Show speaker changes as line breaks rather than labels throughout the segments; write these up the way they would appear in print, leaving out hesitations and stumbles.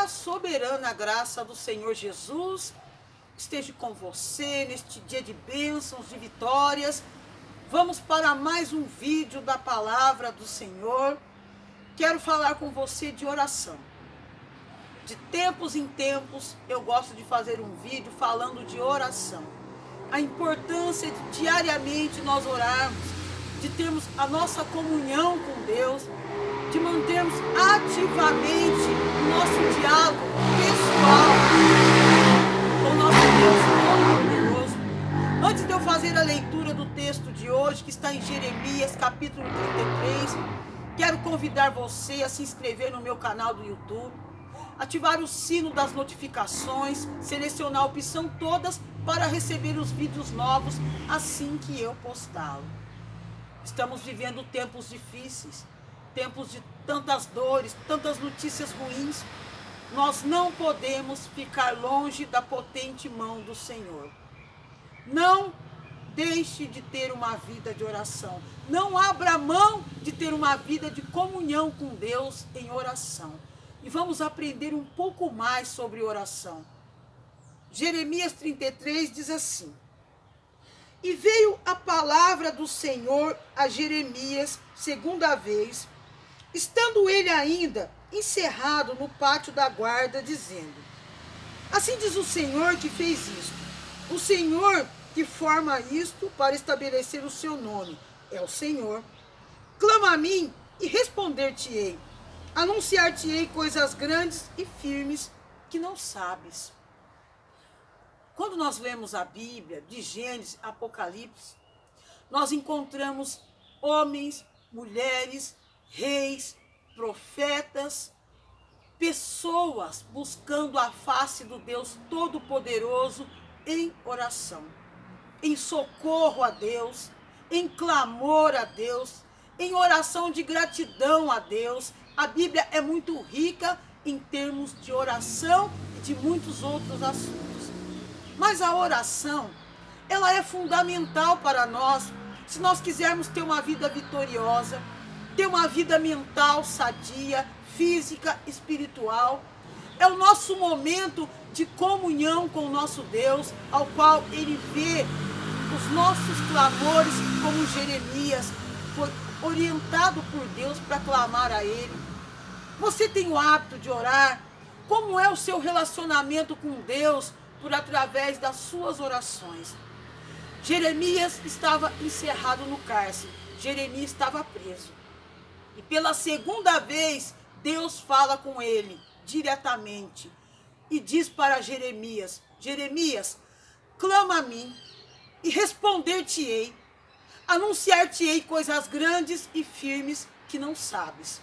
a soberana graça do Senhor Jesus esteja com você neste dia de bênçãos, de vitórias. Vamos para mais um vídeo da palavra do Senhor. Quero falar com você de oração. De tempos em tempos, eu gosto de fazer um vídeo falando de oração. A importância de diariamente nós orarmos, de termos a nossa comunhão com Deus, de mantermos ativamente o nosso diálogo pessoal com o nosso Deus Todo-Poderoso. Antes de eu fazer a leitura do texto de hoje, que está em Jeremias, capítulo 33, quero convidar você a se inscrever no meu canal do YouTube, ativar o sino das notificações, selecionar a opção todas para receber os vídeos novos assim que eu postá-lo. Estamos vivendo tempos difíceis, tempos de tantas dores, tantas notícias ruins. Nós não podemos ficar longe da potente mão do Senhor. Não deixe de ter uma vida de oração. Não abra mão de ter uma vida de comunhão com Deus em oração. E vamos aprender um pouco mais sobre oração. Jeremias 33 diz assim: E veio a palavra do Senhor a Jeremias segunda vez, estando ele ainda encerrado no pátio da guarda, dizendo: Assim diz o Senhor que fez isto. O Senhor que forma isto para estabelecer o seu nome é o Senhor. Clama a mim e responder-te-ei. Anunciar-te-ei coisas grandes e firmes que não sabes. Quando nós lemos a Bíblia, de Gênesis, Apocalipse, nós encontramos homens, mulheres, reis, profetas, pessoas buscando a face do Deus Todo-Poderoso em oração, em socorro a Deus, em clamor a Deus, em oração de gratidão a Deus. A Bíblia é muito rica em termos de oração e de muitos outros assuntos. Mas a oração, ela é fundamental para nós, se nós quisermos ter uma vida vitoriosa, ter uma vida mental sadia, física, espiritual. É o nosso momento de comunhão com o nosso Deus, ao qual Ele vê os nossos clamores, como Jeremias foi orientado por Deus para clamar a Ele. Você tem o hábito de orar? Como é o seu relacionamento com Deus por através das suas orações? Jeremias estava encerrado no cárcere. Jeremias estava preso. E pela segunda vez, Deus fala com ele diretamente e diz para Jeremias: Jeremias, clama a mim e responder-te-ei. Anunciar-te-ei coisas grandes e firmes que não sabes.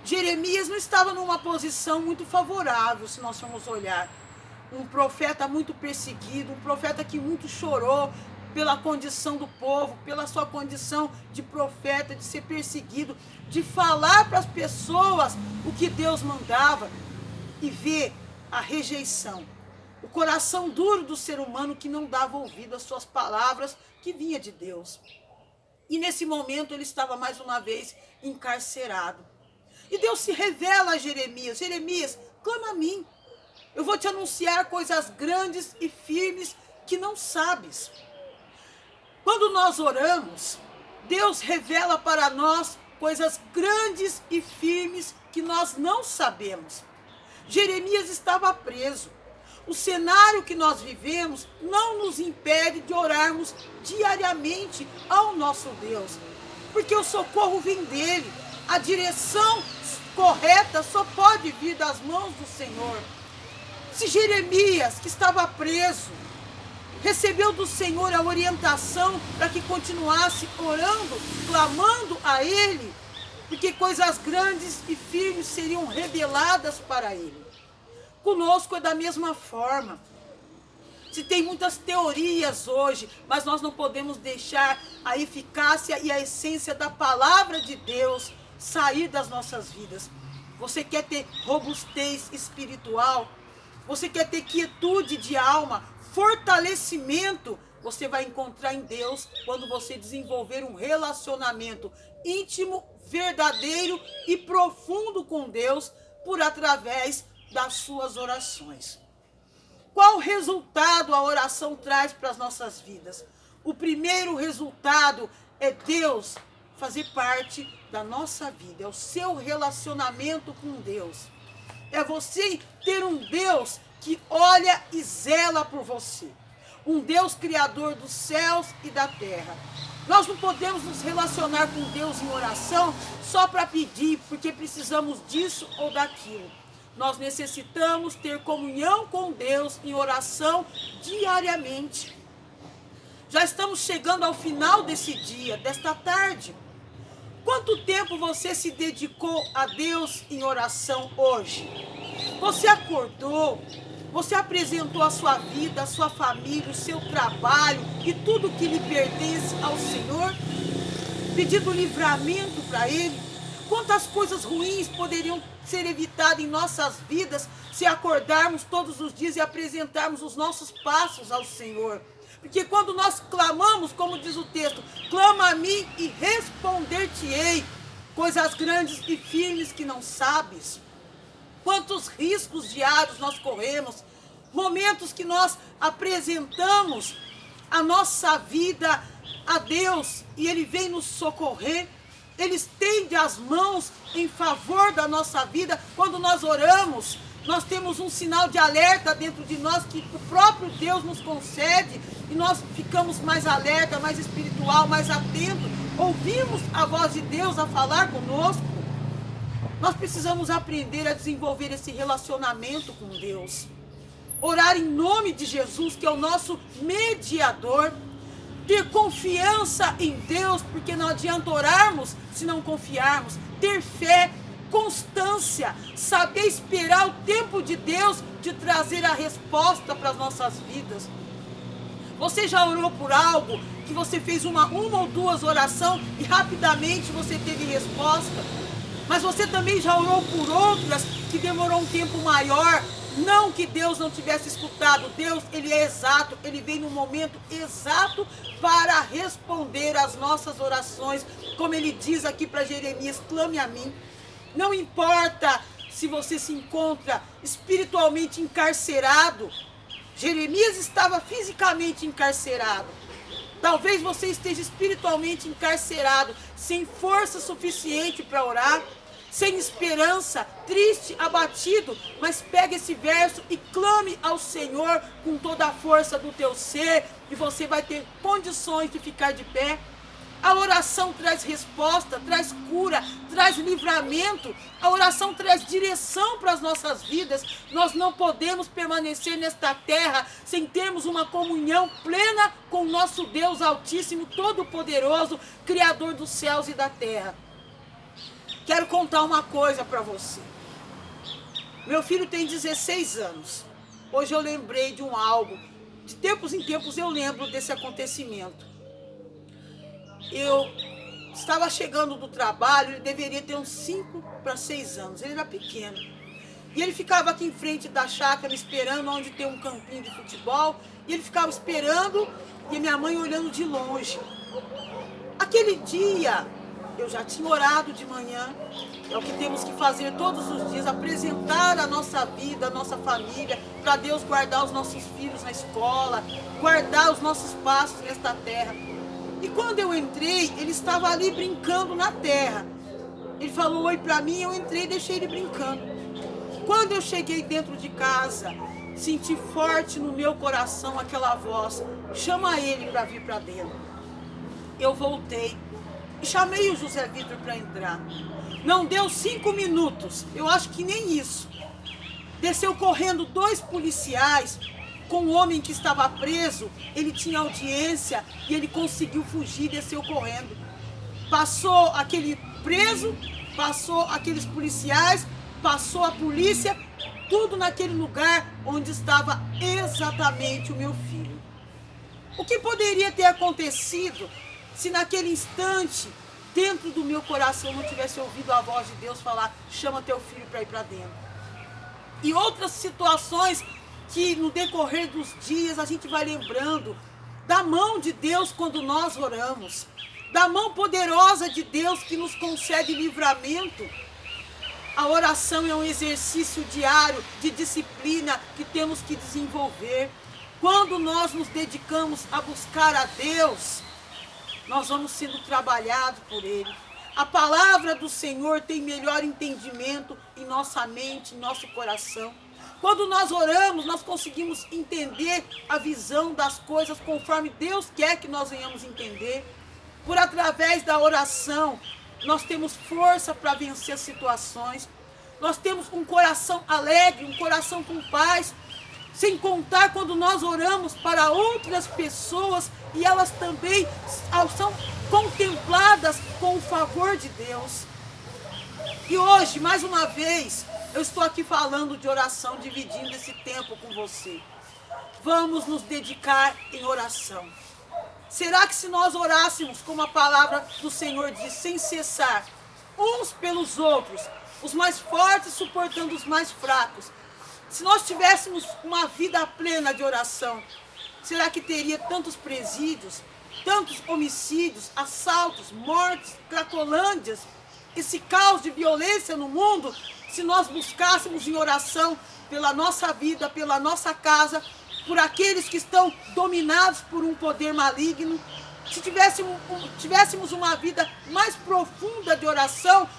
Jeremias não estava numa posição muito favorável, se nós formos olhar. Um profeta muito perseguido, um profeta que muito chorou pela condição do povo, pela sua condição de profeta, de ser perseguido, de falar para as pessoas o que Deus mandava e ver a rejeição, o coração duro do ser humano que não dava ouvido às suas palavras que vinha de Deus. E nesse momento ele estava mais uma vez encarcerado. E Deus se revela a Jeremias: Jeremias, clama a mim. Eu vou te anunciar coisas grandes e firmes que não sabes. Quando nós oramos, Deus revela para nós coisas grandes e firmes que nós não sabemos. Jeremias estava preso. O cenário que nós vivemos não nos impede de orarmos diariamente ao nosso Deus, porque o socorro vem dele. A direção correta só pode vir das mãos do Senhor. Se Jeremias, que estava preso, recebeu do Senhor a orientação para que continuasse orando, clamando a Ele, porque coisas grandes e firmes seriam reveladas para Ele. Conosco é da mesma forma. Se tem muitas teorias hoje, mas nós não podemos deixar a eficácia e a essência da palavra de Deus sair das nossas vidas. Você quer ter robustez espiritual? Você quer ter quietude de alma, fortalecimento? Você vai encontrar em Deus quando você desenvolver um relacionamento íntimo, verdadeiro e profundo com Deus, por através das suas orações. Qual resultado a oração traz para as nossas vidas? O primeiro resultado é Deus fazer parte da nossa vida, é o seu relacionamento com Deus. É você ter um Deus que olha e zela por você. Um Deus criador dos céus e da terra. Nós não podemos nos relacionar com Deus em oração só para pedir, porque precisamos disso ou daquilo. Nós necessitamos ter comunhão com Deus em oração diariamente. Já estamos chegando ao final desse dia, desta tarde. Quanto tempo você se dedicou a Deus em oração hoje? Você acordou, você apresentou a sua vida, a sua família, o seu trabalho e tudo que lhe pertence ao Senhor, pedindo livramento para Ele? Quantas coisas ruins poderiam ser evitadas em nossas vidas se acordarmos todos os dias e apresentarmos os nossos passos ao Senhor? Porque quando nós clamamos, como diz o texto, clama a mim e responder-te-ei, coisas grandes e firmes que não sabes. Quantos riscos diários nós corremos, momentos que nós apresentamos a nossa vida a Deus e Ele vem nos socorrer. Ele estende as mãos em favor da nossa vida. Quando nós oramos, nós temos um sinal de alerta dentro de nós que o próprio Deus nos concede e nós ficamos mais alerta, mais espiritual, mais atento. Ouvimos a voz de Deus a falar conosco. Nós precisamos aprender a desenvolver esse relacionamento com Deus. Orar em nome de Jesus, que é o nosso mediador. Ter confiança em Deus, porque não adianta orarmos se não confiarmos. Ter fé, constância, saber esperar o tempo de Deus de trazer a resposta para as nossas vidas. Você já orou por algo que você fez uma ou duas orações e rapidamente você teve resposta? Mas você também já orou por outras que demorou um tempo maior? Não que Deus não tivesse escutado. Deus, Ele é exato. Ele vem no momento exato para responder às nossas orações. Como Ele diz aqui para Jeremias, clame a mim. Não importa se você se encontra espiritualmente encarcerado. Jeremias estava fisicamente encarcerado. Talvez você esteja espiritualmente encarcerado, sem força suficiente para orar, sem esperança, triste, abatido, mas pega esse verso e clame ao Senhor com toda a força do teu ser e você vai ter condições de ficar de pé. A oração traz resposta, traz cura, traz livramento. A oração traz direção para as nossas vidas. Nós não podemos permanecer nesta terra sem termos uma comunhão plena com o nosso Deus Altíssimo, Todo-Poderoso, Criador dos céus e da terra. Quero contar uma coisa para você. Meu filho tem 16 anos. Hoje eu lembrei de algo. De tempos em tempos eu lembro desse acontecimento. Eu estava chegando do trabalho, ele deveria ter uns 5 para 6 anos, ele era pequeno. E ele ficava aqui em frente da chácara esperando onde tem um campinho de futebol. E ele ficava esperando e minha mãe olhando de longe. Aquele dia, eu já tinha orado de manhã. É o que temos que fazer todos os dias, apresentar a nossa vida, a nossa família, para Deus guardar os nossos filhos na escola, guardar os nossos passos nesta terra. E quando eu entrei, ele estava ali brincando na terra. Ele falou oi para mim, eu entrei e deixei ele brincando. Quando eu cheguei dentro de casa, senti forte no meu coração aquela voz, chama ele para vir para dentro. Eu voltei e chamei o José Vitor para entrar. Não deu 5 minutos, eu acho que nem isso. Desceu correndo 2 policiais, com o homem que estava preso, ele tinha audiência e ele conseguiu fugir, desceu correndo. Passou aquele preso, passou aqueles policiais, passou a polícia, tudo naquele lugar onde estava exatamente o meu filho. O que poderia ter acontecido se naquele instante, dentro do meu coração, eu não tivesse ouvido a voz de Deus falar, chama teu filho para ir para dentro? E outras situações que no decorrer dos dias a gente vai lembrando da mão de Deus quando nós oramos, da mão poderosa de Deus que nos concede livramento. A oração é um exercício diário de disciplina que temos que desenvolver. Quando nós nos dedicamos a buscar a Deus, nós vamos sendo trabalhados por Ele. A palavra do Senhor tem melhor entendimento em nossa mente, em nosso coração. Quando nós oramos, nós conseguimos entender a visão das coisas conforme Deus quer que nós venhamos entender. Por através da oração, nós temos força para vencer situações. Nós temos um coração alegre, um coração com paz. Sem contar quando nós oramos para outras pessoas e elas também são contempladas com o favor de Deus. E hoje, mais uma vez, eu estou aqui falando de oração, dividindo esse tempo com você. Vamos nos dedicar em oração. Será que se nós orássemos, como a palavra do Senhor diz, sem cessar, uns pelos outros, os mais fortes suportando os mais fracos, se nós tivéssemos uma vida plena de oração, será que teria tantos presídios, tantos homicídios, assaltos, mortes, cracolândias, esse caos de violência no mundo, se nós buscássemos em oração pela nossa vida, pela nossa casa, por aqueles que estão dominados por um poder maligno? Se tivéssemos uma vida mais profunda de oração,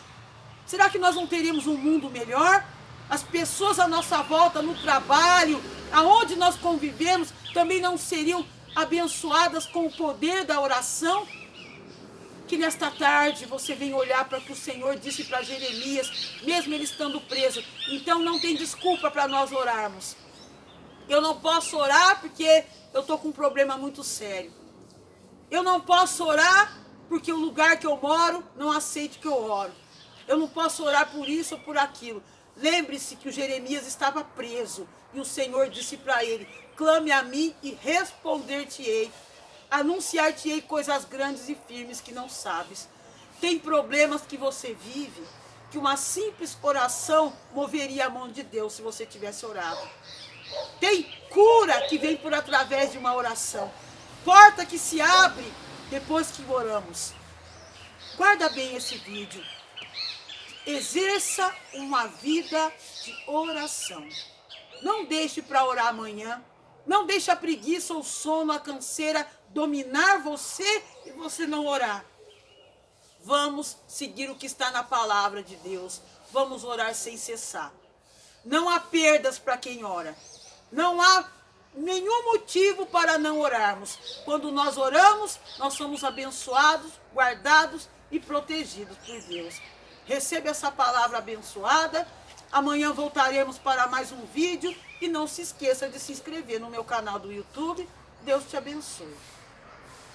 será que nós não teríamos um mundo melhor? As pessoas à nossa volta, no trabalho, aonde nós convivemos, também não seriam abençoadas com o poder da oração? Que nesta tarde você venha olhar para o que o Senhor disse para Jeremias, mesmo ele estando preso. Então não tem desculpa para nós orarmos. Eu não posso orar porque eu estou com um problema muito sério. Eu não posso orar porque o lugar que eu moro não aceita que eu oro. Eu não posso orar por isso ou por aquilo. Lembre-se que o Jeremias estava preso e o Senhor disse para ele: clame a mim e responder-te-ei. Anunciar-te-ei coisas grandes e firmes que não sabes. Tem problemas que você vive que uma simples oração moveria a mão de Deus se você tivesse orado. Tem cura que vem por através de uma oração. Porta que se abre depois que oramos. Guarda bem esse vídeo. Exerça uma vida de oração. Não deixe para orar amanhã. Não deixe a preguiça, o sono, a canseira dominar você e você não orar. Vamos seguir o que está na palavra de Deus. Vamos orar sem cessar. Não há perdas para quem ora. Não há nenhum motivo para não orarmos. Quando nós oramos, nós somos abençoados, guardados e protegidos por Deus. Receba essa palavra abençoada. Amanhã voltaremos para mais um vídeo. E não se esqueça de se inscrever no meu canal do YouTube. Deus te abençoe.